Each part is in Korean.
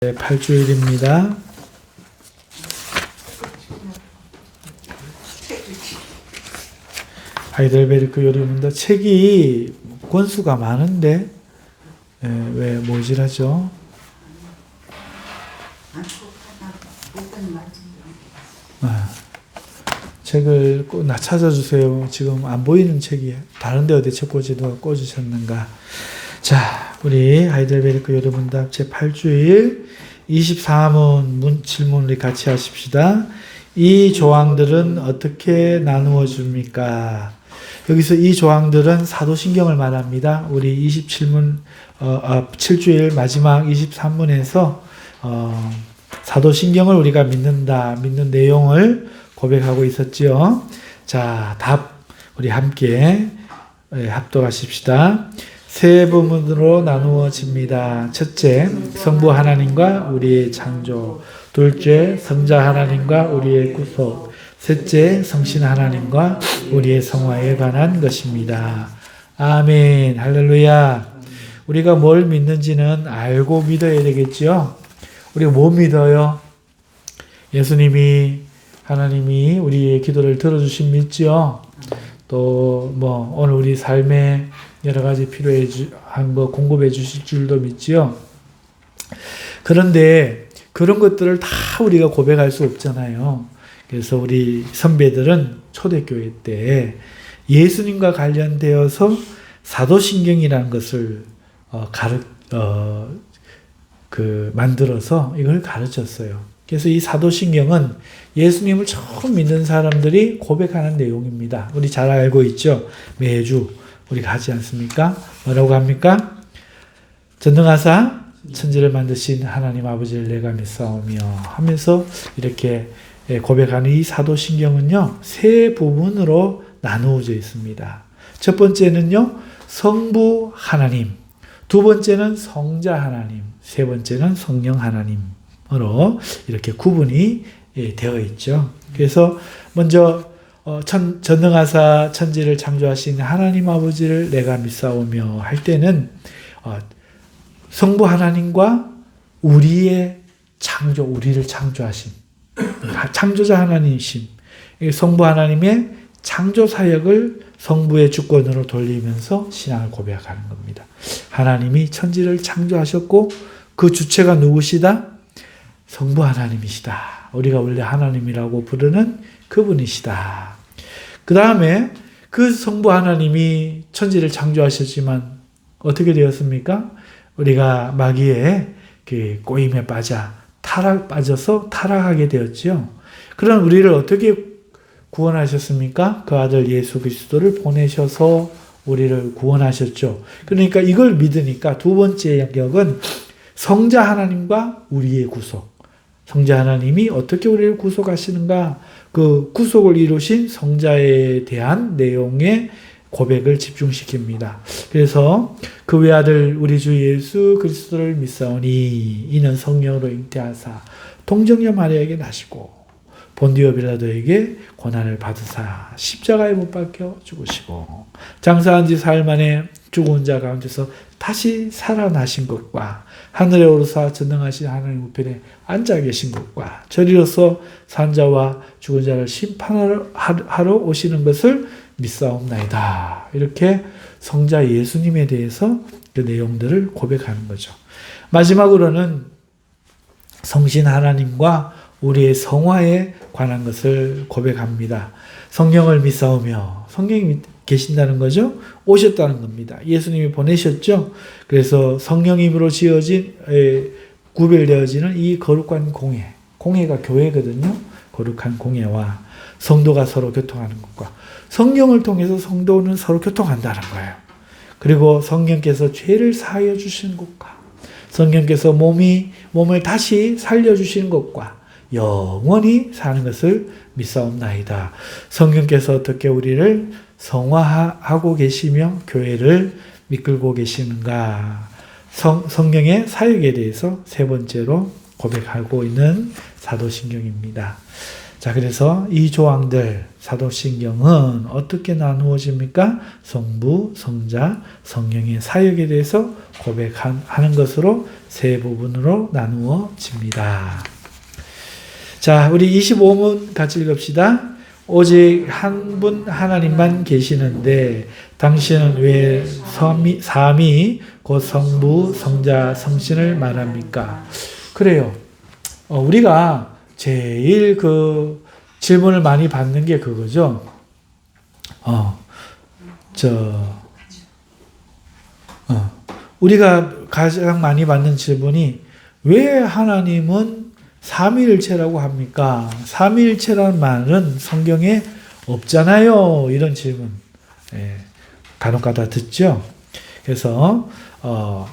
네, 8주일입니다. 하이델베르크 요리문답 책이 권수가 많은데 왜 모질하죠? 책을 꼭 찾아주세요. 지금 안 보이는 책이 다른데 어디 책 꽂이도 꽂으셨는가? 자, 우리 하이델베르크 요리문답 제 8주일 24문 질문을 같이 하십시다. 이 조항들은 어떻게 나누어 줍니까? 여기서 이 조항들은 사도신경을 말합니다. 우리 7주일 마지막 23문에서 사도신경을 우리가 믿는 내용을 고백하고 있었지요. 자, 답 우리 함께 합독하십시다. 세 부분으로 나누어집니다. 첫째, 성부 하나님과 우리의 창조. 둘째, 성자 하나님과 우리의 구속. 셋째, 성신 하나님과 우리의 성화에 관한 것입니다. 아멘. 할렐루야. 우리가 뭘 믿는지는 알고 믿어야 되겠죠? 우리가 뭐 믿어요? 예수님이, 하나님이 우리의 기도를 들어주신 믿죠? 또 오늘 우리 삶에 여러 가지 필요한 거 공급해 주실 줄도 믿지요. 그런데 그런 것들을 다 우리가 고백할 수 없잖아요. 그래서 우리 선배들은 초대교회 때 예수님과 관련되어서 사도신경이라는 것을 만들어서 이걸 가르쳤어요. 그래서 이 사도신경은 예수님을 처음 믿는 사람들이 고백하는 내용입니다. 우리 잘 알고 있죠? 매주 우리가 하지 않습니까? 뭐라고 합니까? 전능하사 천지를 만드신 하나님 아버지를 내가 믿사오며 하면서 이렇게 고백하는 이 사도신경은요, 세 부분으로 나누어져 있습니다. 첫 번째는요, 성부 하나님, 두 번째는 성자 하나님, 세 번째는 성령 하나님으로 이렇게 구분이 되어 있죠. 그래서 먼저 전능하사 천지를 창조하신 하나님 아버지를 내가 믿사오며 할 때는 성부 하나님과 우리의 창조, 우리를 창조하신 창조자 하나님이심, 성부 하나님의 창조 사역을 성부의 주권으로 돌리면서 신앙을 고백하는 겁니다. 하나님이 천지를 창조하셨고 그 주체가 누구시다? 성부 하나님이시다. 우리가 원래 하나님이라고 부르는 그분이시다. 그 다음에 그 성부 하나님이 천지를 창조하셨지만 어떻게 되었습니까? 우리가 마귀의 그 꼬임에 빠져서 타락하게 되었죠. 그런 우리를 어떻게 구원하셨습니까? 그 아들 예수 그리스도를 보내셔서 우리를 구원하셨죠. 그러니까 이걸 믿으니까 두 번째 영역은 성자 하나님과 우리의 구속. 성자 하나님이 어떻게 우리를 구속하시는가? 그 구속을 이루신 성자에 대한 내용의 고백을 집중시킵니다. 그래서 그 외아들 우리 주 예수 그리스도를 믿사오니 이는 성령으로 잉태하사 동정녀 마리아에게 나시고 본디오 빌라도에게 고난을 받으사 십자가에 못 박혀 죽으시고 장사한 지 사흘 만에 죽은 자 가운데서 다시 살아나신 것과 하늘에 오르사 전능하신 하나님 우편에 앉아 계신 것과 저리로서 산자와 죽은 자를 심판하러 오시는 것을 믿사옵나이다. 이렇게 성자 예수님에 대해서 그 내용들을 고백하는 거죠. 마지막으로는 성신 하나님과 우리의 성화에 관한 것을 고백합니다. 성령을 믿사오며 성령이 계신다는 거죠. 오셨다는 겁니다. 예수님이 보내셨죠. 그래서 성령님으로 지어진 구별되어지는 이 거룩한 공회가 교회거든요. 거룩한 공회와 성도가 서로 교통하는 것과 성령을 통해서 성도는 서로 교통한다는 거예요. 그리고 성령께서 죄를 사하여 주시는 것과 성령께서 몸을 다시 살려주시는 것과 영원히 사는 것을 믿사옵나이다. 성령께서 어떻게 우리를 성화하고 계시며 교회를 이끌고 계시는가? 성령의 사역에 대해서 세 번째로 고백하고 있는 사도신경입니다. 자, 그래서 이 조항들 사도신경은 어떻게 나누어집니까? 성부, 성자, 성령의 사역에 대해서 고백하는 것으로 세 부분으로 나누어집니다. 자, 우리 25문 같이 읽읍시다. 오직 한 분 하나님만 계시는데 당신은 왜 삼위 곧 성부, 성자, 성신을 말합니까? 그래요. 우리가 제일 그 질문을 많이 받는 게 그거죠. 우리가 가장 많이 받는 질문이 왜 하나님은 삼위일체라고 합니까? 삼위일체라는 말은 성경에 없잖아요. 이런 질문 간혹가다 듣죠. 그래서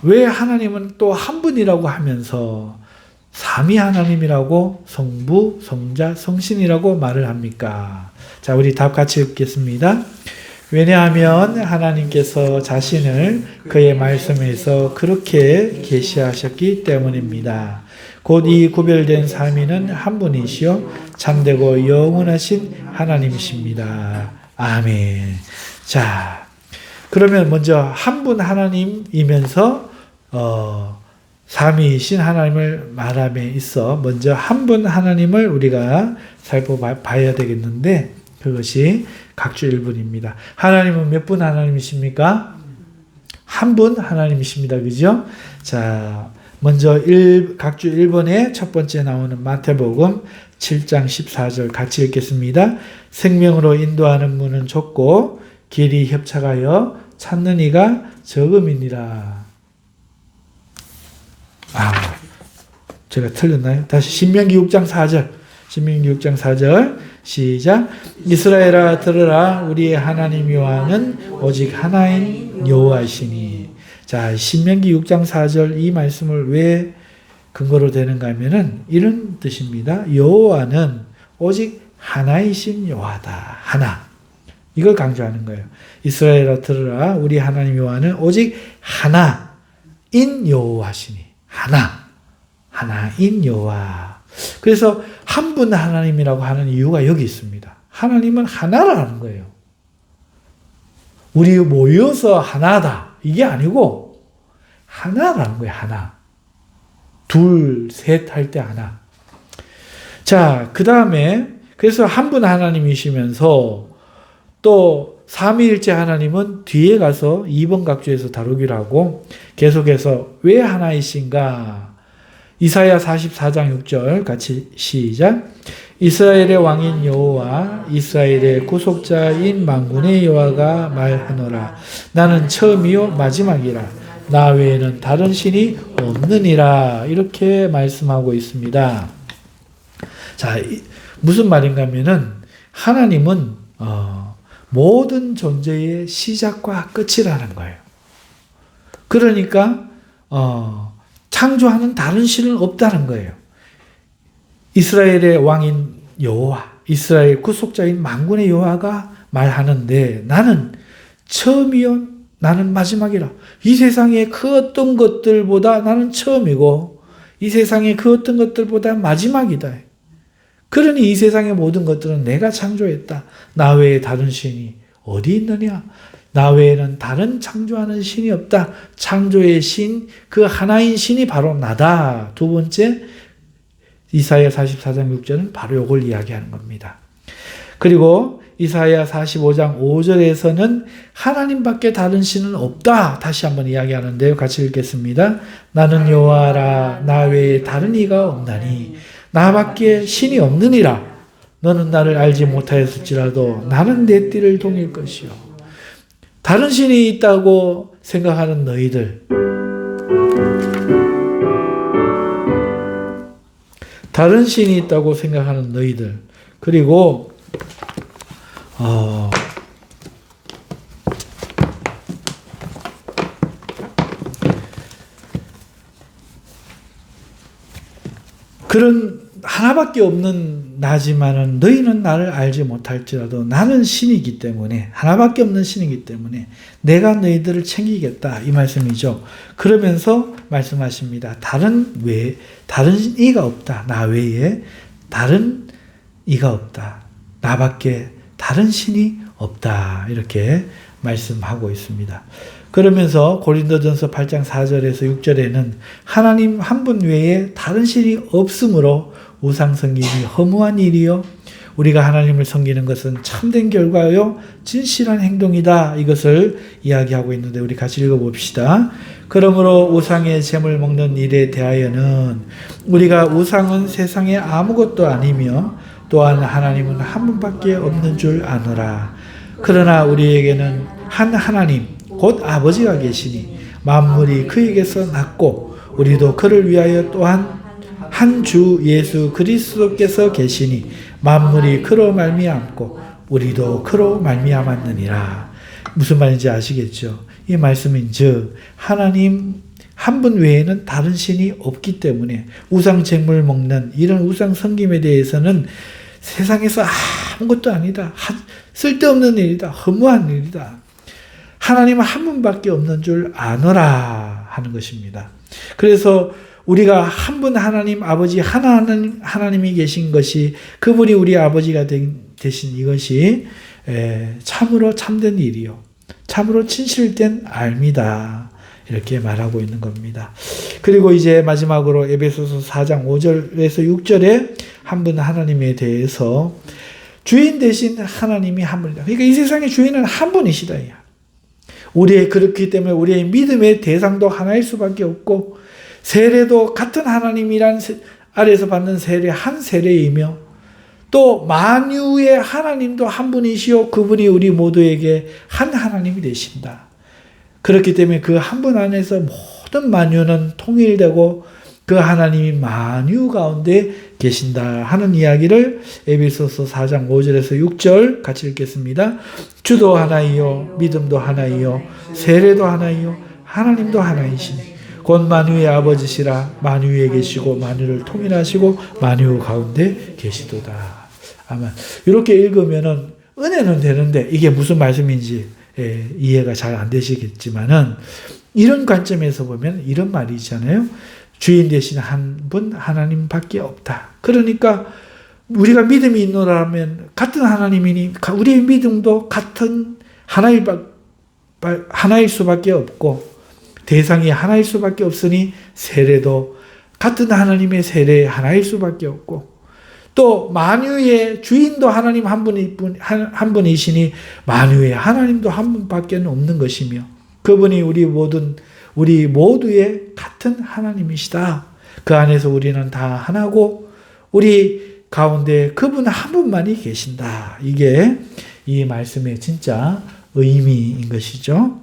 왜 하나님은 또 한 분이라고 하면서 삼위 하나님이라고 성부, 성자, 성신이라고 말을 합니까? 자, 우리 답 같이 읽겠습니다. 왜냐하면 하나님께서 자신을 그의 말씀에서 그렇게 계시하셨기 때문입니다. 곧 이 구별된 삼위는 한 분이시요 참되고 영원하신 하나님이십니다. 아멘. 자, 그러면 먼저 한 분 하나님이면서 삼위이신 하나님을 말함에 있어 먼저 한 분 하나님을 우리가 살펴봐야 되겠는데 그것이 각주 1분입니다. 하나님은 몇 분 하나님이십니까? 한 분 하나님이십니다. 그죠? 자, 먼저 각주 1번에 첫 번째 나오는 마태복음 7장 14절 같이 읽겠습니다. 생명으로 인도하는 문은 좁고 길이 협착하여 찾는 이가 적음이니라. 제가 틀렸나요? 다시 신명기 6장 4절. 신명기 6장 4절. 시작. 이스라엘아 들으라 우리의 하나님 여호와는 오직 하나인 여호와이시니. 자, 신명기 6장 4절 이 말씀을 왜 근거로 되는가 하면은 이런 뜻입니다. 여호와는 오직 하나이신 여호와다. 하나. 이걸 강조하는 거예요. 이스라엘아 들으라 우리 하나님 여호와는 오직 하나인 여호와시니. 하나인 여호와. 그래서 한 분 하나님이라고 하는 이유가 여기 있습니다. 하나님은 하나라는 거예요. 우리 모여서 하나다. 이게 아니고 하나라는 거예요. 하나. 둘, 셋 할 때 하나. 자, 그 다음에 그래서 한 분 하나님이시면서 또 삼위일체 하나님은 뒤에 가서 2번 각주에서 다루기로 하고 계속해서 왜 하나이신가? 이사야 44장 6절 같이 시작. 이스라엘의 왕인 여호와 이스라엘의 구속자인 만군의 여호와가 말하노라. 나는 처음이요 마지막이라. 나 외에는 다른 신이 없느니라. 이렇게 말씀하고 있습니다. 자, 무슨 말인가 하면은 하나님은 모든 존재의 시작과 끝이라는 거예요. 그러니까 창조하는 다른 신은 없다는 거예요. 이스라엘의 왕인 여호와, 이스라엘 구속자인 만군의 여호와가 말하는데 나는 처음이요, 나는 마지막이라. 이 세상의 그 어떤 것들보다 나는 처음이고 이 세상의 그 어떤 것들보다 마지막이다. 그러니 이 세상의 모든 것들은 내가 창조했다. 나 외에 다른 신이 어디 있느냐? 나 외에는 다른 창조하는 신이 없다. 창조의 신, 그 하나인 신이 바로 나다. 두 번째, 이사야 44장 6절은 바로 이걸 이야기하는 겁니다. 그리고 이사야 45장 5절에서는 하나님밖에 다른 신은 없다. 다시 한번 이야기하는데요. 같이 읽겠습니다. 나는 여호와라. 나 외에 다른 이가 없나니 나밖에 신이 없느니라. 너는 나를 알지 못하였을지라도 나는 내 띠를 동일 것이요. 다른 신이 있다고 생각하는 너희들, 다른 신이 있다고 생각하는 너희들, 그리고 그런 하나밖에 없는 나지만은 너희는 나를 알지 못할지라도 나는 신이기 때문에, 하나밖에 없는 신이기 때문에 내가 너희들을 챙기겠다 이 말씀이죠. 그러면서 말씀하십니다. 다른 이가 없다. 나 외에 다른 이가 없다. 나밖에 다른 신이 없다. 이렇게 말씀하고 있습니다. 그러면서 고린도전서 8장 4절에서 6절에는 하나님 한 분 외에 다른 신이 없으므로 우상 섬김이 허무한 일이요 우리가 하나님을 섬기는 것은 참된 결과요 진실한 행동이다. 이것을 이야기하고 있는데 우리 같이 읽어봅시다. 그러므로 우상의 잼을 먹는 일에 대하여는 우리가 우상은 세상에 아무것도 아니며 또한 하나님은 한 분밖에 없는 줄 아노라. 그러나 우리에게는 한 하나님 곧 아버지가 계시니 만물이 그에게서 났고 우리도 그를 위하여 또한 한 주 예수 그리스도께서 계시니 만물이 그로 말미암고 우리도 그로 말미암았느니라. 무슨 말인지 아시겠죠? 이 말씀인즉 하나님 한 분 외에는 다른 신이 없기 때문에 우상 쟁물 먹는 이런 우상 섬김에 대해서는 세상에서 아무것도 아니다. 쓸데없는 일이다. 허무한 일이다. 하나님은 한 분밖에 없는 줄 아노라 하는 것입니다. 그래서 우리가 한 분 하나님 아버지 하나님이 계신 것이 그분이 우리 아버지가 되신 이것이 참으로 참된 일이요. 참으로 진실된 알미다. 이렇게 말하고 있는 겁니다. 그리고 이제 마지막으로 에베소서 4장 5절에서 6절에 한 분 하나님에 대해서 주인 대신 하나님이 한 분이다. 그러니까 이 세상의 주인은 한 분이시다. 그렇기 때문에 우리의 믿음의 대상도 하나일 수밖에 없고 세례도 같은 하나님이란 아래에서 받는 세례 한 세례이며 또 만유의 하나님도 한 분이시요 그분이 우리 모두에게 한 하나님이 되신다. 그렇기 때문에 그 한 분 안에서 모든 만유는 통일되고 그 하나님이 만유 가운데 계신다 하는 이야기를 에베소서 4장 5절에서 6절 같이 읽겠습니다. 주도 하나이요 믿음도 하나이요 세례도 하나이요 하나님도 하나이시니 곧 만유의 아버지시라 만유에 계시고 만유를 통일하시고 만유 가운데 계시도다. 아마 이렇게 읽으면은 은혜는 되는데 이게 무슨 말씀인지 이해가 잘 안 되시겠지만은 이런 관점에서 보면 이런 말이 있잖아요. 주인 대신 한 분 하나님밖에 없다. 그러니까 우리가 믿음이 있노라면 같은 하나님이니 우리의 믿음도 같은 하나일 수밖에 없고 대상이 하나일 수밖에 없으니 세례도 같은 하나님의 세례 하나일 수밖에 없고 또 만유의 주인도 하나님 한 분이시니 만유의 하나님도 한 분밖에 없는 것이며 그분이 우리 모두의 같은 하나님이시다. 그 안에서 우리는 다 하나고 우리 가운데 그분 한 분만이 계신다. 이게 이 말씀의 진짜 의미인 것이죠.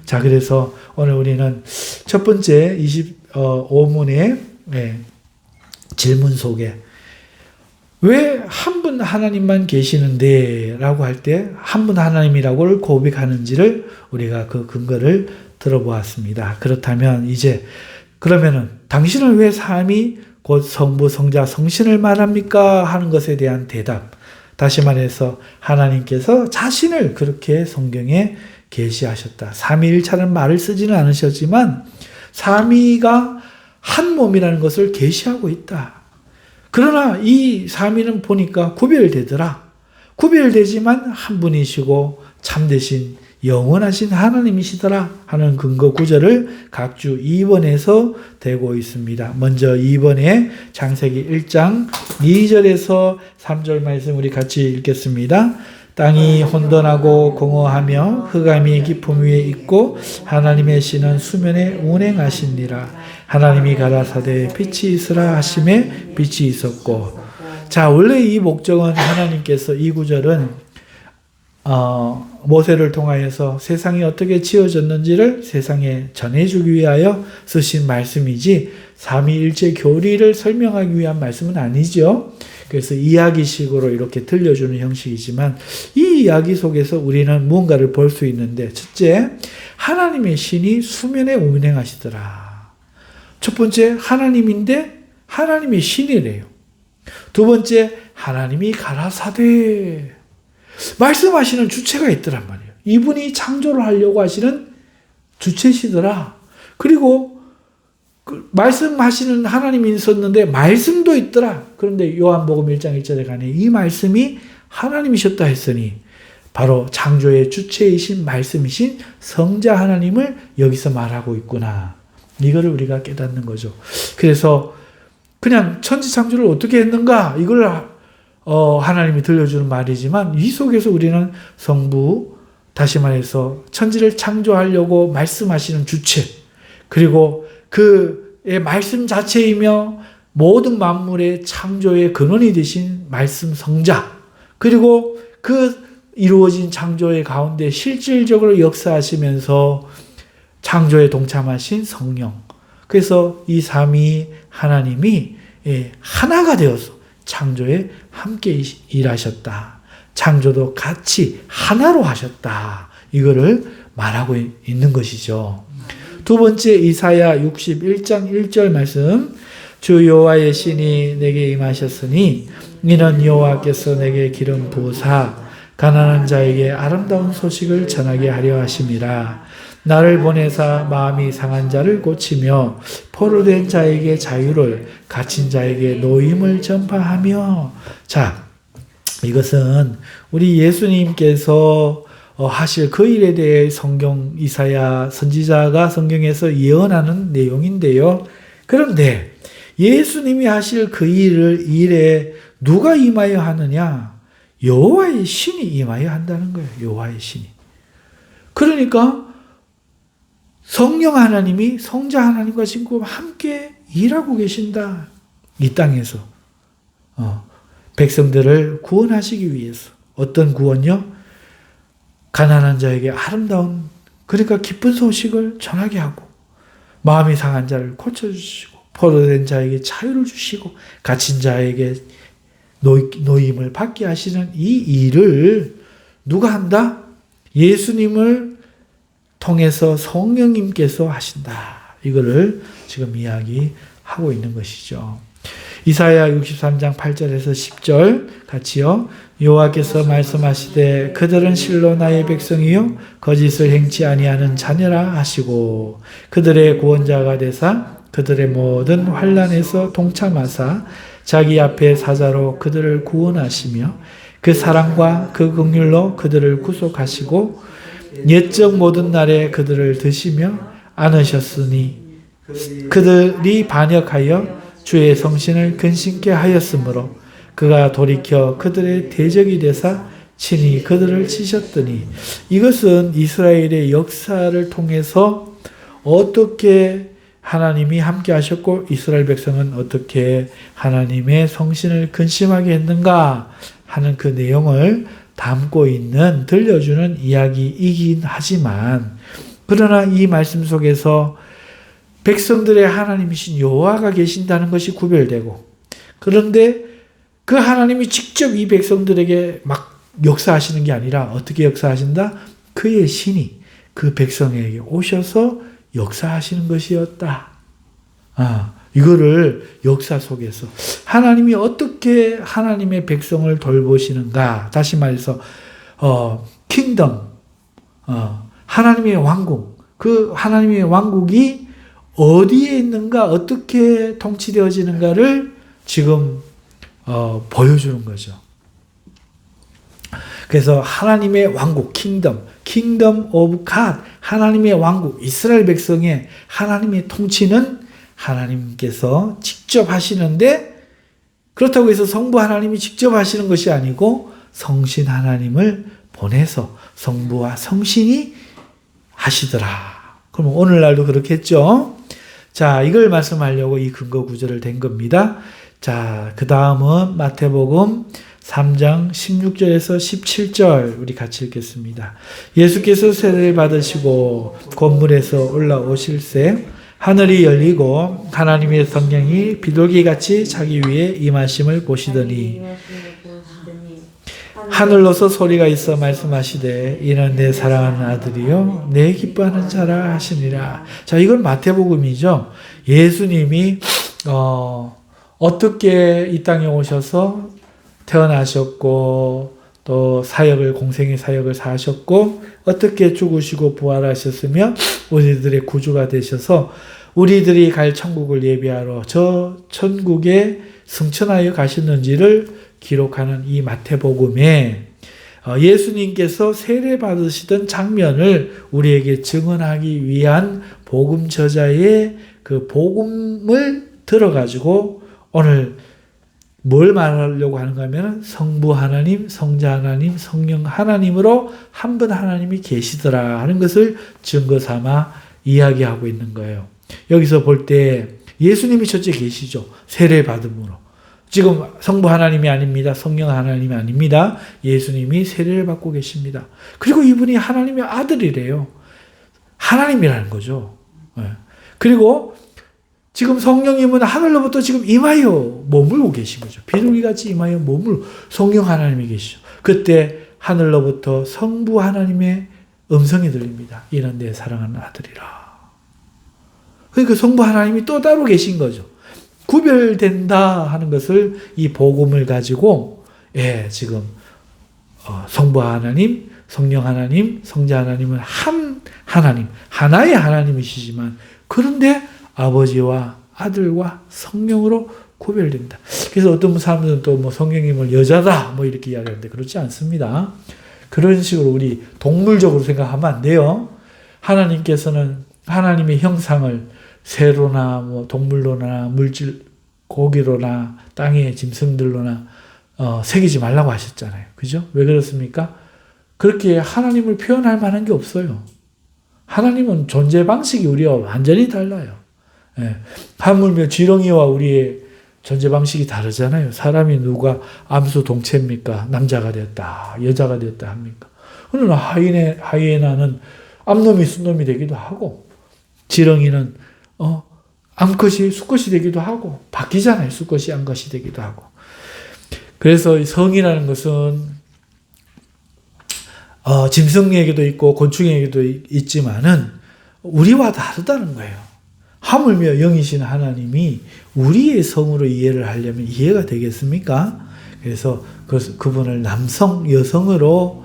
자, 그래서 오늘 우리는 첫 번째 25문의 질문 속에 왜 한 분 하나님만 계시는데 라고 할 때 한 분 하나님이라고 고백하는지를 우리가 그 근거를 들어보았습니다. 그렇다면 이제 그러면은 당신은 왜 삼위 곧 성부 성자 성신을 말합니까? 하는 것에 대한 대답. 다시 말해서 하나님께서 자신을 그렇게 성경에 계시하셨다. 삼위일차는 말을 쓰지는 않으셨지만 삼위가 한 몸이라는 것을 계시하고 있다. 그러나 이 삼위는 보니까 구별되더라. 구별되지만 한 분이시고 참되신 영원하신 하나님이시더라 하는 근거 구절을 각주 2번에서 대고 있습니다. 먼저 2번에 창세기 1장 2절에서 3절 말씀 우리 같이 읽겠습니다. 땅이 혼돈하고 공허하며 흑암이 깊음 위에 있고 하나님의 신은 수면에 운행하시니라. 하나님이 가라사대 빛이 있으라 하심에 빛이 있었고. 자, 원래 이 목적은 하나님께서 이 구절은 모세를 통하여서 세상이 어떻게 지어졌는지를 세상에 전해주기 위하여 쓰신 말씀이지 삼위일체 교리를 설명하기 위한 말씀은 아니죠. 그래서 이야기식으로 이렇게 들려주는 형식이지만 이 이야기 속에서 우리는 무언가를 볼 수 있는데 첫째, 하나님의 신이 수면에 운행하시더라. 첫 번째, 하나님인데 하나님의 신이래요. 두 번째, 하나님이 가라사대 말씀하시는 주체가 있더란 말이에요. 이분이 창조를 하려고 하시는 주체시더라. 그리고 말씀하시는 하나님이 있었는데 말씀도 있더라. 그런데 요한복음 1장 1절에 가니 이 말씀이 하나님이셨다 했으니 바로 창조의 주체이신 말씀이신 성자 하나님을 여기서 말하고 있구나. 이거를 우리가 깨닫는 거죠. 그래서 그냥 천지창조를 어떻게 했는가 이걸 하나님이 들려주는 말이지만 이 속에서 우리는 성부, 다시 말해서 천지를 창조하려고 말씀하시는 주체, 그리고 그의 말씀 자체이며 모든 만물의 창조의 근원이 되신 말씀 성자, 그리고 그 이루어진 창조의 가운데 실질적으로 역사하시면서 창조에 동참하신 성령. 그래서 이 삼위 하나님이 하나가 되어서 창조에 함께 일하셨다. 창조도 같이 하나로 하셨다. 이거를 말하고 있는 것이죠. 두 번째 이사야 61장 1절 말씀. 주 여호와의 신이 내게 임하셨으니 이는 여호와께서 내게 기름 부으사 가난한 자에게 아름다운 소식을 전하게 하려 하심이라. 나를 보내사 마음이 상한 자를 고치며 포로된 자에게 자유를, 갇힌 자에게 노임을 전파하며. 자, 이것은 우리 예수님께서 하실 그 일에 대해 성경 이사야 선지자가 성경에서 예언하는 내용인데요. 그런데 예수님이 하실 그 일에 누가 임하여 하느냐? 여호와의 신이 임하여 한다는 거예요. 여호와의 신이. 그러니까 성령 하나님이 성자 하나님과 지금 함께 일하고 계신다. 이 땅에서. 백성들을 구원하시기 위해서. 어떤 구원요? 가난한 자에게 아름다운, 그러니까 기쁜 소식을 전하게 하고, 마음이 상한 자를 고쳐주시고, 포로된 자에게 자유를 주시고, 갇힌 자에게 노임을 받게 하시는 이 일을 누가 한다? 예수님을 통해서 성령님께서 하신다. 이거를 지금 이야기하고 있는 것이죠. 이사야 63장 8절에서 10절 같이요. 여호와께서 말씀하시되 그들은 실로 나의 백성이요 거짓을 행치 아니하는 자녀라 하시고 그들의 구원자가 되사 그들의 모든 환난에서 동참하사 자기 앞에 사자로 그들을 구원하시며 그 사랑과 그 긍휼로 그들을 구속하시고 옛적 모든 날에 그들을 드시며 안으셨으니 그들이 반역하여 주의 성신을 근심케 하였으므로 그가 돌이켜 그들의 대적이 되사 친히 그들을 치셨더니. 이것은 이스라엘의 역사를 통해서 어떻게 하나님이 함께 하셨고 이스라엘 백성은 어떻게 하나님의 성신을 근심하게 했는가 하는 그 내용을 담고 있는, 들려주는 이야기이긴 하지만, 그러나 이 말씀 속에서 백성들의 하나님이신 여호와가 계신다는 것이 구별되고, 그런데 그 하나님이 직접 이 백성들에게 막 역사하시는 게 아니라 어떻게 역사하신다? 그의 신이 그 백성에게 오셔서 역사하시는 것이었다. 이거를 역사 속에서 하나님이 어떻게 하나님의 백성을 돌보시는가. 다시 말해서 킹덤, 하나님의 왕국, 그 하나님의 왕국이 어디에 있는가, 어떻게 통치되어지는가를 지금 보여주는 거죠. 그래서 하나님의 왕국, 킹덤 오브 갓, 하나님의 왕국, 이스라엘 백성의 하나님의 통치는 하나님께서 직접 하시는데, 그렇다고 해서 성부 하나님이 직접 하시는 것이 아니고 성신 하나님을 보내서 성부와 성신이 하시더라. 그럼 오늘날도 그렇겠죠? 자, 이걸 말씀하려고 이 근거 구절을 댄 겁니다. 자, 그 다음은 마태복음 3장 16절에서 17절 우리 같이 읽겠습니다. 예수께서 세례를 받으시고 건물에서 올라오실새 하늘이 열리고 하나님의 성령이 비둘기같이 자기 위에 임하심을 보시더니 하늘로서 소리가 있어 말씀하시되 이는 내 사랑하는 아들이요 내 기뻐하는 자라 하시니라. 자, 이건 마태복음이죠. 예수님이 어떻게 이 땅에 오셔서 태어나셨고 또 또 사역을 공생의 사역을 사셨고 어떻게 죽으시고 부활하셨으며 우리들의 구주가 되셔서 우리들이 갈 천국을 예비하러 저 천국에 승천하여 가셨는지를 기록하는 이 마태복음에 예수님께서 세례 받으시던 장면을 우리에게 증언하기 위한 복음 저자의 그 복음을 들어가지고 오늘 뭘 말하려고 하는가 하면 성부 하나님, 성자 하나님, 성령 하나님으로 한 분 하나님이 계시더라 하는 것을 증거 삼아 이야기하고 있는 거예요. 여기서 볼 때 예수님이 첫째 계시죠. 세례 받음으로. 지금 성부 하나님이 아닙니다. 성령 하나님이 아닙니다. 예수님이 세례를 받고 계십니다. 그리고 이분이 하나님의 아들이래요. 하나님이라는 거죠. 그리고 지금 성령님은 하늘로부터 지금 임하여 머물고 계신 거죠. 비둘기같이 임하여 머물고 성령 하나님이 계시죠. 그때 하늘로부터 성부 하나님의 음성이 들립니다. 이는 내 사랑하는 아들이라. 그러니까 성부 하나님이 또 따로 계신 거죠. 구별된다 하는 것을 이 복음을 가지고 지금 성부 하나님, 성령 하나님, 성자 하나님은 한 하나님, 하나의 하나님이시지만 그런데 아버지와 아들과 성령으로 구별된다. 그래서 어떤 사람들은 또 뭐 성령님을 여자다 뭐 이렇게 이야기하는데 그렇지 않습니다. 그런 식으로 우리 동물적으로 생각하면 안 돼요. 하나님께서는 하나님의 형상을 새로나 뭐 동물로나 물질 고기로나 땅의 짐승들로나 새기지 말라고 하셨잖아요. 그죠? 왜 그렇습니까? 그렇게 하나님을 표현할 만한 게 없어요. 하나님은 존재 방식이 우리와 완전히 달라요. 하물며 지렁이와 우리의 존재 방식이 다르잖아요. 사람이 누가 암수 동체입니까? 남자가 됐다, 여자가 됐다 합니까? 그러나 하이에나는 암놈이 순놈이 되기도 하고, 지렁이는 암컷이 수컷이 되기도 하고, 바뀌잖아요. 수컷이 암컷이 되기도 하고. 그래서 성이라는 것은 짐승에게도 있고 곤충에게도 있지만은 우리와 다르다는 거예요. 하물며 영이신 하나님이 우리의 성으로 이해를 하려면 이해가 되겠습니까? 그래서 그분을 남성, 여성으로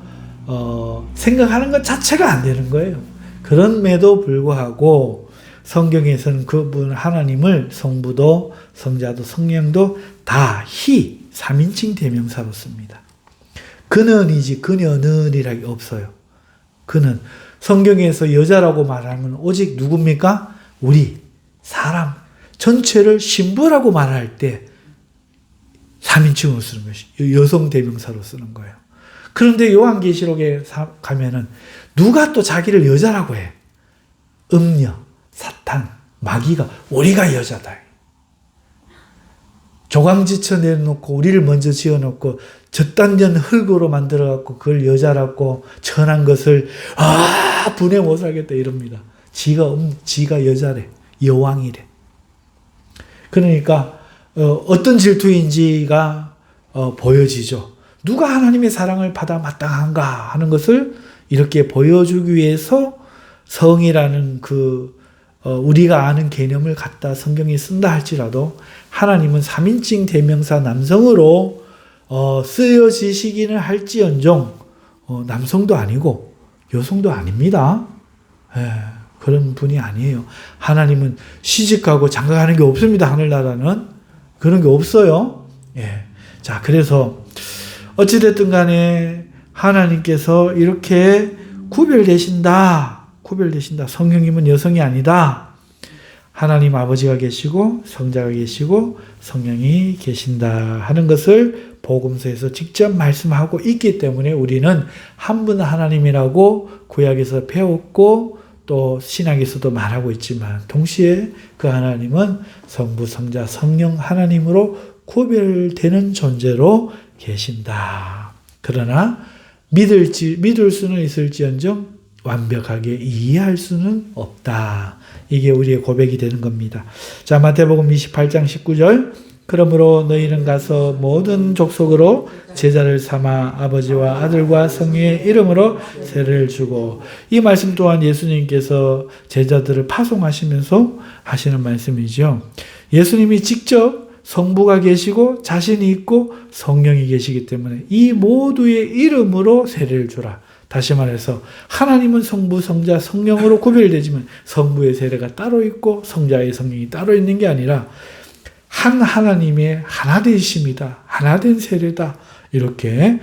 생각하는 것 자체가 안 되는 거예요. 그럼에도 불구하고 성경에서는 그분 하나님을 성부도 성자도 성령도 다 히 3인칭 대명사로 씁니다. 그는이지 그녀는이라기 없어요. 그는 성경에서 여자라고 말하는 건 오직 누굽니까? 우리 사람 전체를 신부라고 말할 때 3인칭으로 쓰는 것이 여성 대명사로 쓰는 거예요. 그런데 요한계시록에 가면은 누가 또 자기를 여자라고 해? 음녀, 사탄, 마귀가 우리가 여자다. 조강지쳐 내놓고 우리를 먼저 지어놓고 젖단전 흙으로 만들어갖고 그걸 여자라고 천한 것을 분해 못 살겠다 이럽니다. 지가 여자래. 여왕이래. 그러니까 어떤 질투인지가 보여지죠. 누가 하나님의 사랑을 받아 마땅한가 하는 것을 이렇게 보여주기 위해서 성이라는 우리가 아는 개념을 갖다 성경이 쓴다 할지라도 하나님은 3인칭 대명사 남성으로 쓰여지시기는 할지언정 남성도 아니고 여성도 아닙니다. 그런 분이 아니에요. 하나님은 시집가고 장가가는 게 없습니다. 하늘나라는. 그런 게 없어요. 자, 그래서 어찌됐든 간에 하나님께서 이렇게 구별되신다. 성령님은 여성이 아니다. 하나님 아버지가 계시고 성자가 계시고 성령이 계신다 하는 것을 복음서에서 직접 말씀하고 있기 때문에 우리는 한 분 하나님이라고 구약에서 배웠고 또 신약에서도 말하고 있지만 동시에 그 하나님은 성부, 성자, 성령 하나님으로 구별되는 존재로 계신다. 그러나 믿을 수는 있을지언정 완벽하게 이해할 수는 없다. 이게 우리의 고백이 되는 겁니다. 자, 마태복음 28장 19절. 그러므로 너희는 가서 모든 족속으로 제자를 삼아 아버지와 아들과 성령의 이름으로 세례를 주고, 이 말씀 또한 예수님께서 제자들을 파송하시면서 하시는 말씀이죠. 예수님이 직접 성부가 계시고 자신이 있고 성령이 계시기 때문에 이 모두의 이름으로 세례를 주라. 다시 말해서 하나님은 성부, 성자, 성령으로 구별되지만 성부의 세례가 따로 있고 성자의 성령이 따로 있는 게 아니라 한 하나님의 하나되심이다. 하나된 세례다. 이렇게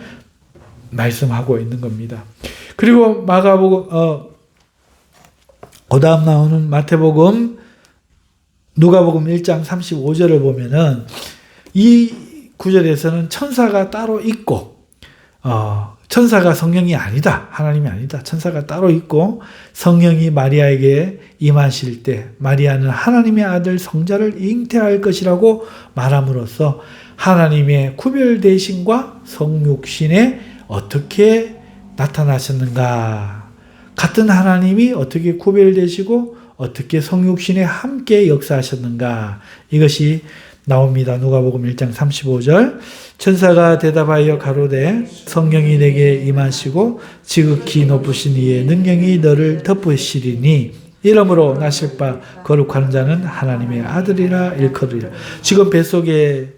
말씀하고 있는 겁니다. 그리고 마가복음, 그 다음 나오는 마태복음, 누가복음 1장 35절을 보면은 이 구절에서는 천사가 따로 있고, 천사가 성령이 아니다. 하나님이 아니다. 천사가 따로 있고 성령이 마리아에게 임하실 때 마리아는 하나님의 아들 성자를 잉태할 것이라고 말함으로써 하나님의 구별되심과 성육신에 어떻게 나타나셨는가. 같은 하나님이 어떻게 구별되시고 어떻게 성육신에 함께 역사하셨는가. 이것이 나옵니다. 누가복음 1장 35절. 천사가 대답하여 가로되 성령이 내게 임하시고 지극히 높으신 이의 능력이 너를 덮으시리니 이러므로 나실 바 거룩한 자는 하나님의 아들이라 일컬으리라. 지금 뱃속에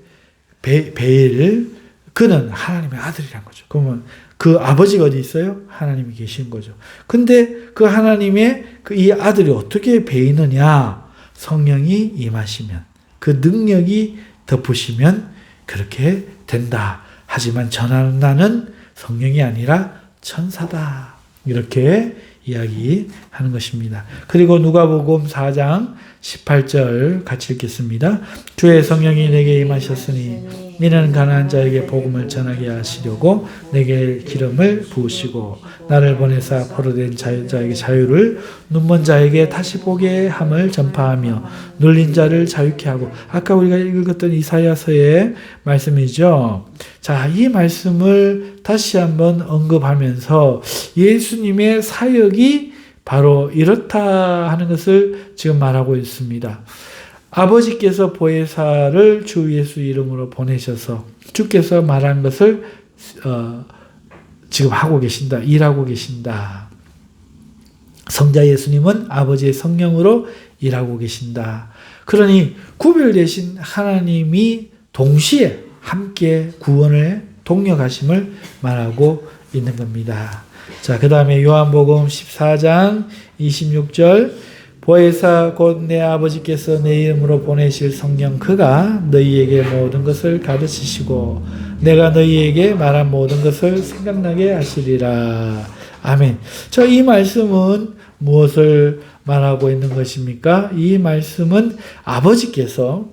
베일 그는 하나님의 아들이란 거죠. 그러면 그 아버지가 어디 있어요? 하나님이 계신 거죠. 근데 그 하나님의 이 아들이 어떻게 베이느냐? 성령이 임하시면 그 능력이 덮으시면 그렇게 된다. 하지만 전하는 성령이 아니라 천사다. 이렇게 이야기하는 것입니다. 그리고 누가복음 4장 18절 같이 읽겠습니다. 주의 성령이 내게 임하셨으니 이는 가난한 자에게 복음을 전하게 하시려고 내게 기름을 부으시고 나를 보내사 포로된 자에게 자유를 눈먼 자에게 다시 보게 함을 전파하며 눌린 자를 자유케 하고. 아까 우리가 읽었던 이사야서의 말씀이죠. 자, 이 말씀을 다시 한번 언급하면서 예수님의 사역이 바로 이렇다 하는 것을 지금 말하고 있습니다. 아버지께서 보혜사를 주 예수 이름으로 보내셔서 주께서 말한 것을 지금 하고 계신다. 일하고 계신다. 성자 예수님은 아버지의 성령으로 일하고 계신다. 그러니 구별되신 하나님이 동시에 함께 구원을 동력하심을 말하고 있는 겁니다. 자, 그 다음에 요한복음 14장 26절 보혜사 곧 내 아버지께서 내 이름으로 보내실 성령 그가 너희에게 모든 것을 가르치시고 내가 너희에게 말한 모든 것을 생각나게 하시리라. 아멘. 자, 이 말씀은 무엇을 말하고 있는 것입니까? 이 말씀은 아버지께서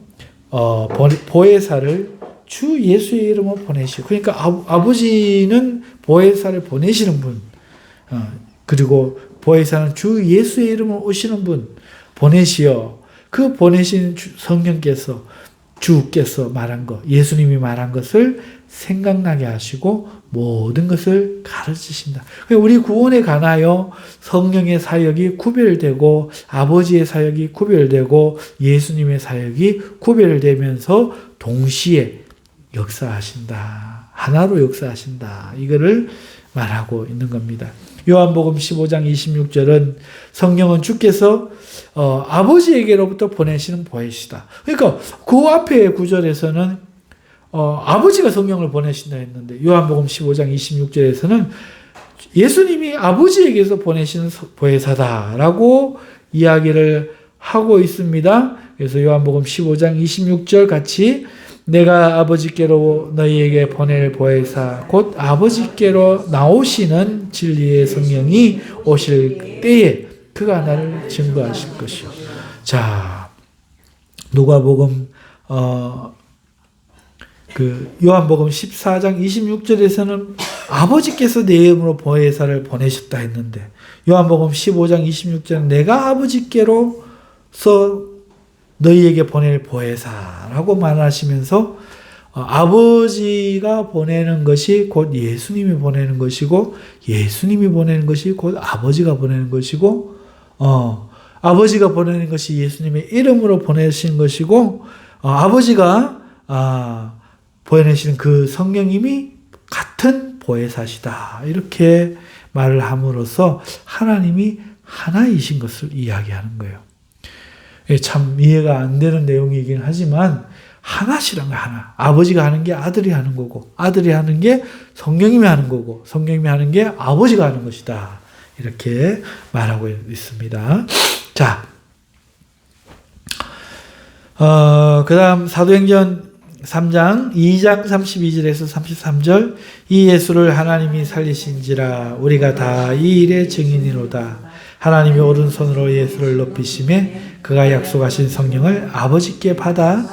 보혜사를 주 예수의 이름으로 보내시고, 그러니까 아버지는 보혜사를 보내시는 분, 그리고 보혜사는 주 예수의 이름으로 오시는 분 보내시어 그 보내신 성령께서 주께서 말한 것, 예수님이 말한 것을 생각나게 하시고 모든 것을 가르치신다. 우리 구원에 관하여 성령의 사역이 구별되고 아버지의 사역이 구별되고 예수님의 사역이 구별되면서 동시에 역사하신다. 하나로 역사하신다. 이거를 말하고 있는 겁니다. 요한복음 15장 26절은 성령은 주께서 아버지에게로부터 보내시는 보혜시다. 그러니까 그 앞에 구절에서는 아버지가 성령을 보내신다 했는데 요한복음 15장 26절에서는 예수님이 아버지에게서 보내시는 보혜사다라고 이야기를 하고 있습니다. 그래서 요한복음 15장 26절 같이 내가 아버지께로 너희에게 보낼 보혜사 곧 아버지께로 나오시는 진리의 성령이 오실 때에 그가 나를 증거하실 것이요. 자, 누가복음 요한복음 14장 26절에서는 아버지께서 내 이름으로 보혜사를 보내셨다 했는데 요한복음 15장 26절은 내가 아버지께로서 너희에게 보낼 보혜사라고 말하시면서 아버지가 보내는 것이 곧 예수님이 보내는 것이고 예수님이 보내는 것이 곧 아버지가 보내는 것이고 아버지가 보내는 것이 예수님의 이름으로 보내신 것이고 아버지가 보내시는 그 성령님이 같은 보혜사시다. 이렇게 말을 함으로써 하나님이 하나이신 것을 이야기하는 거예요. 참 이해가 안 되는 내용이긴 하지만 하나시란 거야, 하나. 아버지가 하는 게 아들이 하는 거고, 아들이 하는 게 성령님이 하는 거고, 성령님이 하는 게 아버지가 하는 것이다. 이렇게 말하고 있습니다. 자, 그 다음 사도행전 3장 2장 32절에서 33절 이 예수를 하나님이 살리신지라 우리가 다 이 일의 증인이로다. 하나님이 오른손으로 예수를 높이심에 그가 약속하신 성령을 아버지께 받아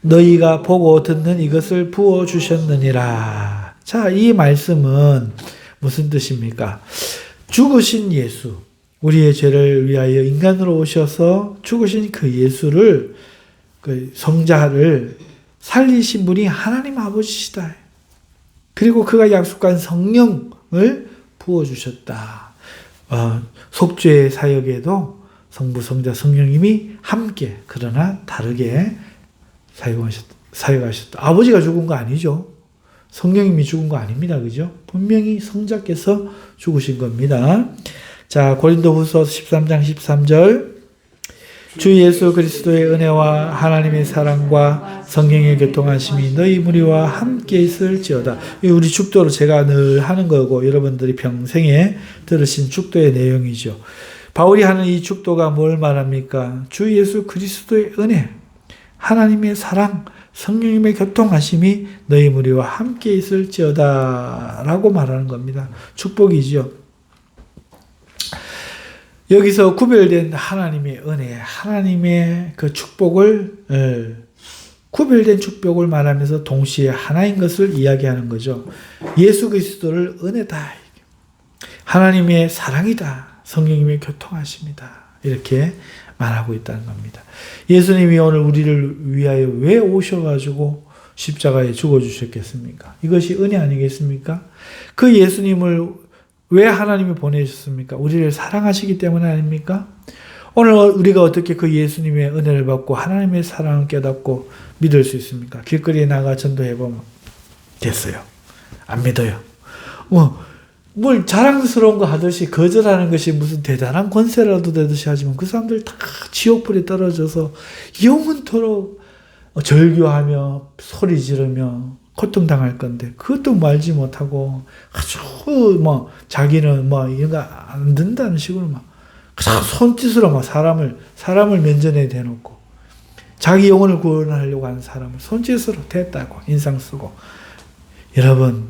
너희가 보고 듣는 이것을 부어주셨느니라. 자, 이 말씀은 무슨 뜻입니까? 죽으신 예수, 우리의 죄를 위하여 인간으로 오셔서 죽으신 그 예수를, 그 성자를 살리신 분이 하나님 아버지시다. 그리고 그가 약속한 성령을 부어주셨다. 속죄의 사역에도 성부, 성자, 성령님이 함께 그러나 다르게 사역하셨다. 아버지가 죽은 거 아니죠. 성령님이 죽은 거 아닙니다. 그죠? 분명히 성자께서 죽으신 겁니다. 자, 고린도후서 13장 13절 주 예수 그리스도의 은혜와 하나님의 사랑과 성령의 교통하심이 너희 무리와 함께 있을지어다. 우리 축도로 제가 늘 하는 거고 여러분들이 평생에 들으신 축도의 내용이죠. 바울이 하는 이 축도가 뭘 말합니까? 주 예수 그리스도의 은혜, 하나님의 사랑, 성령님의 교통하심이 너희 무리와 함께 있을지어다 라고 말하는 겁니다. 축복이죠. 여기서 구별된 하나님의 은혜, 하나님의 그 축복을, 구별된 축복을 말하면서 동시에 하나인 것을 이야기하는 거죠. 예수 그리스도를 은혜다. 하나님의 사랑이다. 성령님의 교통하심이다. 이렇게 말하고 있다는 겁니다. 예수님이 오늘 우리를 위하여 왜 오셔가지고 십자가에 죽어주셨겠습니까? 이것이 은혜 아니겠습니까? 그 예수님을 왜 하나님이 보내셨습니까? 우리를 사랑하시기 때문 아닙니까? 오늘 우리가 어떻게 그 예수님의 은혜를 받고 하나님의 사랑을 깨닫고 믿을 수 있습니까? 길거리에 나가 전도해보면 됐어요. 안 믿어요. 뭘 자랑스러운 거 하듯이 거절하는 것이 무슨 대단한 권세라도 되듯이 하지만 그 사람들 다 지옥불에 떨어져서 영원토록 절규하며 소리 지르며 고통당할 건데 그것도 말지 못하고 아주 자기는 이런 거 안 된다는 식으로 손짓으로 사람을 면전에 대놓고 자기 영혼을 구원하려고 하는 사람을 손짓으로 됐다고 인상 쓰고. 여러분,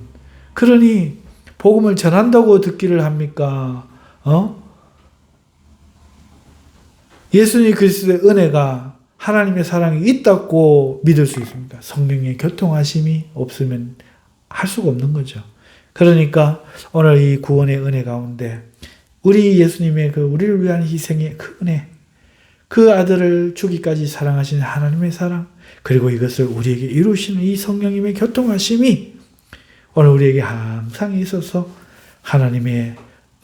그러니 복음을 전한다고 듣기를 합니까? 예수님 그리스도의 은혜가 하나님의 사랑이 있다고 믿을 수 있습니까? 성령의 교통하심이 없으면 할 수가 없는 거죠. 그러니까 오늘 이 구원의 은혜 가운데 우리 예수님의 우리를 위한 희생의 그 은혜, 그 아들을 주기까지 사랑하신 하나님의 사랑, 그리고 이것을 우리에게 이루시는 이 성령님의 교통하심이 오늘 우리에게 항상 있어서 하나님의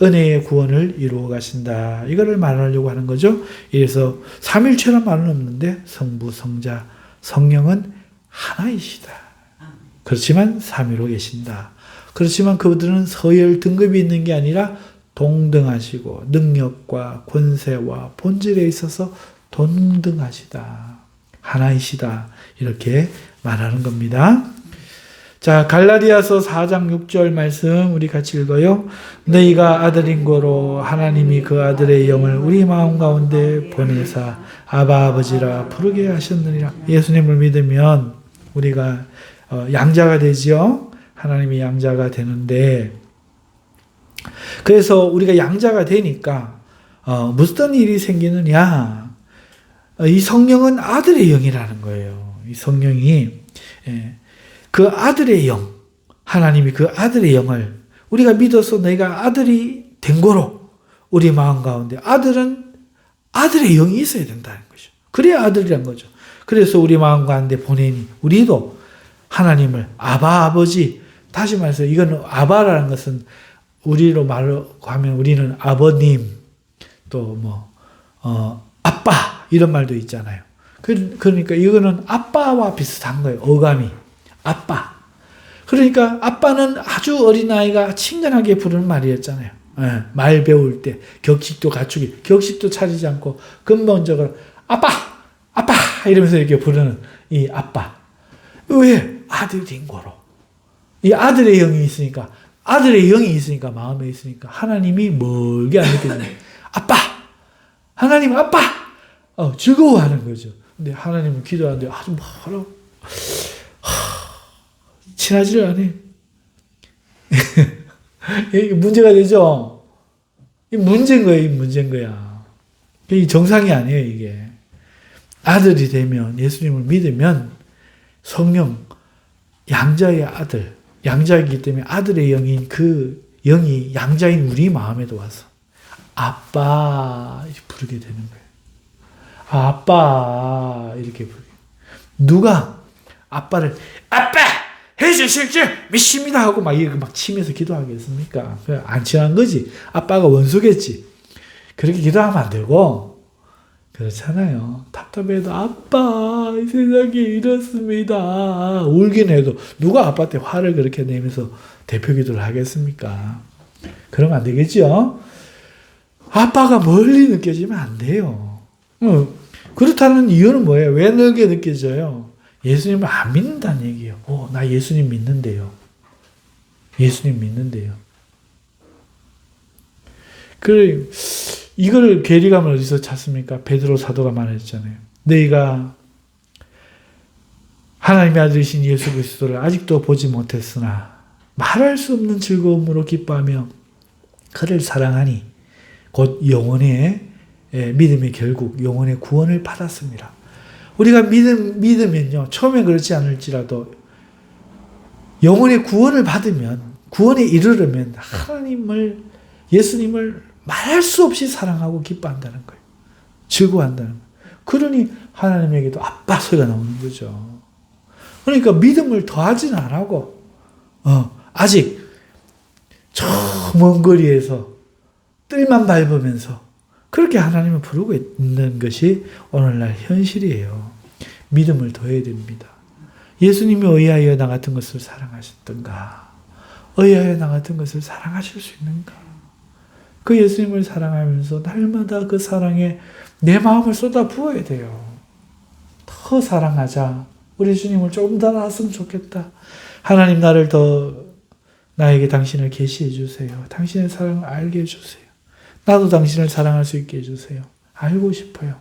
은혜의 구원을 이루어 가신다. 이거를 말하려고 하는 거죠. 그래서 삼일체란 말은 없는데 성부, 성자, 성령은 하나이시다. 그렇지만 삼위로 계신다. 그렇지만 그들은 서열 등급이 있는 게 아니라 동등하시고 능력과 권세와 본질에 있어서 동등하시다. 하나이시다. 이렇게 말하는 겁니다. 자, 갈라디아서 4장 6절 말씀 우리 같이 읽어요. 너희가 아들인 거로 하나님이 그 아들의 영을 우리 마음 가운데 보내사 아바 아버지라 부르게 하셨느니라. 예수님을 믿으면 우리가 양자가 되죠. 하나님이 양자가 되는데, 그래서 우리가 양자가 되니까 무슨 일이 생기느냐? 이 성령은 아들의 영이라는 거예요. 이 성령이 그 아들의 영, 하나님이 그 아들의 영을 우리가 믿어서 내가 아들이 된 거로 우리 마음 가운데, 아들은 아들의 영이 있어야 된다는 거죠. 그래야 아들이란 거죠. 그래서 우리 마음 가운데 보내니 우리도 하나님을 아바 아버지, 다시 말해서 이거는 아바라는 것은 우리로 말로 하면 우리는 아버님, 또 아빠 이런 말도 있잖아요. 그러니까 이거는 아빠와 비슷한 거예요. 어감이. 아빠. 그러니까 아빠는 아주 어린아이가 친근하게 부르는 말이었잖아요. 말 배울 때 격식도 갖추기, 격식도 차리지 않고 근본적으로 아빠! 아빠! 이러면서 이렇게 부르는 이 아빠. 왜? 아들이 된 거로. 이 아들의 영이 있으니까, 아들의 영이 있으니까, 마음에 있으니까, 하나님이 멀게 안 느껴져요. 아빠! 하나님, 아빠! 즐거워하는 거죠. 근데 하나님은 기도하는데 아주 뭐라, 친하지를 않아요. 이게 문제가 되죠? 이 문제인 거예요, 이 문제인 거야. 이 정상이 아니에요, 이게. 아들이 되면, 예수님을 믿으면, 성령, 양자의 아들, 양자이기 때문에 아들의 영인 그 영이 양자인 우리 마음에도 와서 아빠 이렇게 부르게 되는 거예요. 아빠 이렇게 부르게. 누가 아빠를 아빠 해주실 줄 믿습니다 하고 막 이렇게 막 치면서 기도하겠습니까? 안 친한 거지. 아빠가 원수겠지. 그렇게 기도하면 안 되고. 그렇잖아요. 답답해도 아빠 이 세상이 이렇습니다. 울긴 해도 누가 아빠한테 화를 그렇게 내면서 대표 기도를 하겠습니까? 그러면 안 되겠죠? 아빠가 멀리 느껴지면 안 돼요. 그렇다는 이유는 뭐예요? 왜 멀게 느껴져요? 예수님을 안 믿는다는 얘기예요. 나 예수님 믿는데요. 예수님 믿는데요. 이걸 괴리감을 어디서 찾습니까? 베드로 사도가 말했잖아요. 너희가 하나님의 아들이신 예수 그리스도를 아직도 보지 못했으나 말할 수 없는 즐거움으로 기뻐하며 그를 사랑하니 곧 영혼의 믿음의 결국 영혼의 구원을 받았습니다. 우리가 믿으면요. 처음엔 그렇지 않을지라도 영혼의 구원을 받으면 구원에 이르려면 예수님을 말할 수 없이 사랑하고 기뻐한다는 거예요. 즐거워한다는 거예요. 그러니 하나님에게도 아빠 소리가 나오는 거죠. 그러니까 믿음을 더하지는 안 하고 아직 저 먼 거리에서 뜰만 밟으면서 그렇게 하나님을 부르고 있는 것이 오늘날 현실이에요. 믿음을 더해야 됩니다. 예수님이 의하여 나 같은 것을 사랑하셨던가? 의하여 나 같은 것을 사랑하실 수 있는가? 그 예수님을 사랑하면서 날마다 그 사랑에 내 마음을 쏟아 부어야 돼요. 더 사랑하자. 우리 주님을 조금 더 알았으면 좋겠다. 하나님 나에게 당신을 계시해 주세요. 당신의 사랑을 알게 해주세요. 나도 당신을 사랑할 수 있게 해주세요. 알고 싶어요.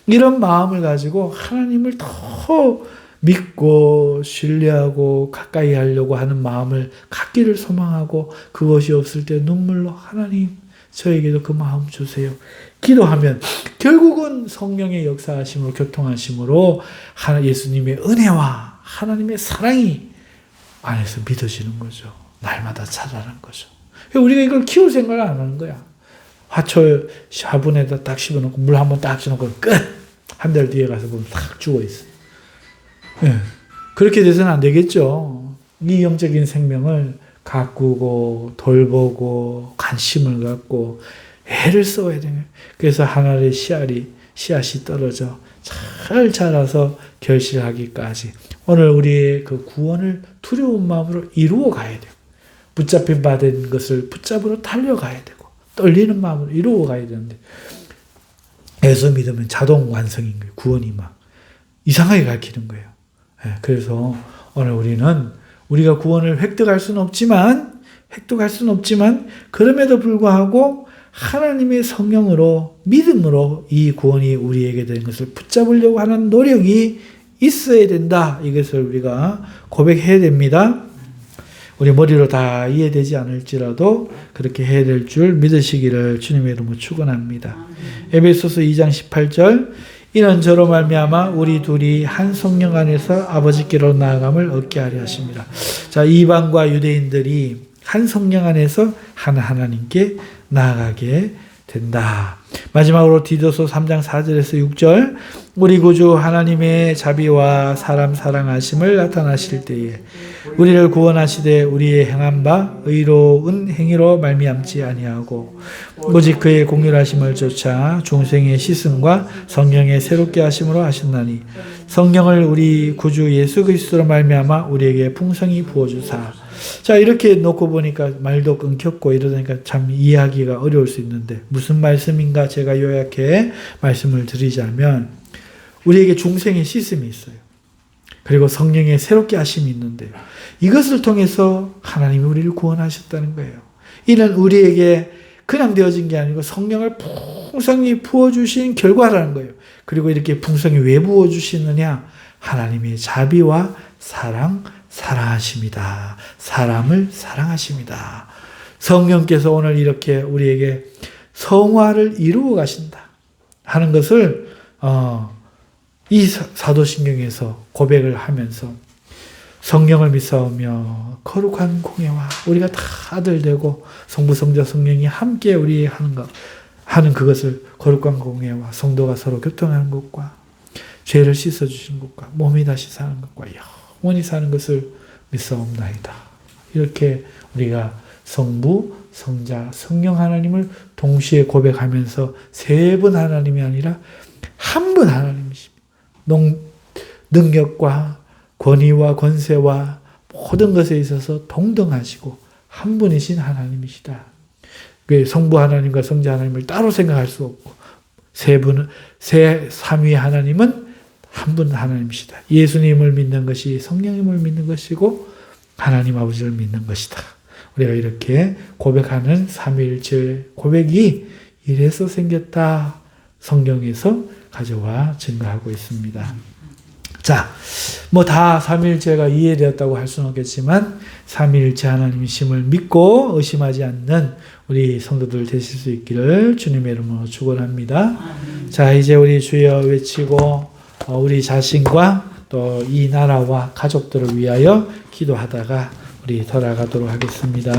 이런 마음을 가지고 하나님을 더 믿고 신뢰하고 가까이 하려고 하는 마음을 갖기를 소망하고 그것이 없을 때 눈물로 하나님 저에게도 그 마음 주세요. 기도하면 결국은 성령의 역사하심으로 교통하심으로 예수님의 은혜와 하나님의 사랑이 안에서 믿어지는 거죠. 날마다 자라는 거죠. 우리가 이걸 키울 생각을 안 하는 거야. 화분에다 딱 씹어놓고 물 한번 딱 줘놓고 끝! 한 달 뒤에 가서 보면 딱 죽어 있어. 그렇게 돼서는 안 되겠죠. 이 영적인 생명을 가꾸고 돌보고 관심을 갖고 애를 써야 돼요. 그래서 하늘의 씨앗이 떨어져 잘 자라서 결실하기까지 오늘 우리의 그 구원을 두려운 마음으로 이루어 가야 돼요. 붙잡힌 바 된 것을 붙잡으러 달려가야 되고 떨리는 마음으로 이루어 가야 되는데 예수 믿으면 자동 완성인 거예요. 구원이 막 이상하게 가르치는 거예요. 그래서 오늘 우리가 구원을 획득할 수는 없지만 그럼에도 불구하고 하나님의 성령으로 믿음으로 이 구원이 우리에게 된 것을 붙잡으려고 하는 노력이 있어야 된다. 이것을 우리가 고백해야 됩니다. 우리 머리로 다 이해되지 않을지라도 그렇게 해야 될 줄 믿으시기를 주님의 이름으로 축원합니다. 에베소서 2장 18절 이는 저로 말미암아 우리 둘이 한 성령 안에서 아버지께로 나아감을 얻게 하려 하십니다. 자, 이방과 유대인들이 한 성령 안에서 한 하나님께 나아가게 된다. 마지막으로 디도서 3장 4절에서 6절 우리 구주 하나님의 자비와 사람 사랑하심을 나타나실 때에 우리를 구원하시되 우리의 행한 바 의로운 행위로 말미암지 아니하고 오직 그의 공률하심을 쫓아 중생의 씻음과 성령의 새롭게 하심으로 하셨나니 성령을 우리 구주 예수 그리스도로 말미암아 우리에게 풍성히 부어주사. 자, 이렇게 놓고 보니까 말도 끊겼고 이러니까 참 이해하기가 어려울 수 있는데 무슨 말씀인가 제가 요약해 말씀을 드리자면 우리에게 중생의 씻음이 있어요. 그리고 성령의 새롭게 하심이 있는데요. 이것을 통해서 하나님이 우리를 구원하셨다는 거예요. 이는 우리에게 그냥 되어진 게 아니고 성령을 풍성히 부어주신 결과라는 거예요. 그리고 이렇게 풍성히 왜 부어주시느냐? 하나님의 자비와 사랑하십니다. 사람을 사랑하십니다. 성령께서 오늘 이렇게 우리에게 성화를 이루어 가신다 하는 것을 이 사도신경에서 고백을 하면서 성령을 믿사오며 거룩한 공예와 우리가 다 아들 되고 성부 성자 성령이 함께 우리 하는 그것을 거룩한 공예와 성도가 서로 교통하는 것과 죄를 씻어주신 것과 몸이 다시 사는 것과 영원히 사는 것을 믿사옵나이다. 이렇게 우리가 성부, 성자, 성령 하나님을 동시에 고백하면서 세 분 하나님이 아니라 한 분 하나님이십니다. 능력과 권위와 권세와 모든 것에 있어서 동등하시고 한 분이신 하나님이시다. 성부 하나님과 성자 하나님을 따로 생각할 수 없고 삼위 하나님은 한 분 하나님이시다. 예수님을 믿는 것이 성령님을 믿는 것이고 하나님 아버지를 믿는 것이다. 우리가 이렇게 고백하는 삼위일체 고백이 이래서 생겼다. 성경에서 가져와 증거하고 있습니다. 자, 다 삼위일체가 이해되었다고 할 수는 없겠지만 삼위일체 하나님이심을 믿고 의심하지 않는 우리 성도들 되실 수 있기를 주님의 이름으로 축원합니다. 자, 이제 우리 주여 외치고 우리 자신과 또 이 나라와 가족들을 위하여 기도하다가 우리 돌아가도록 하겠습니다.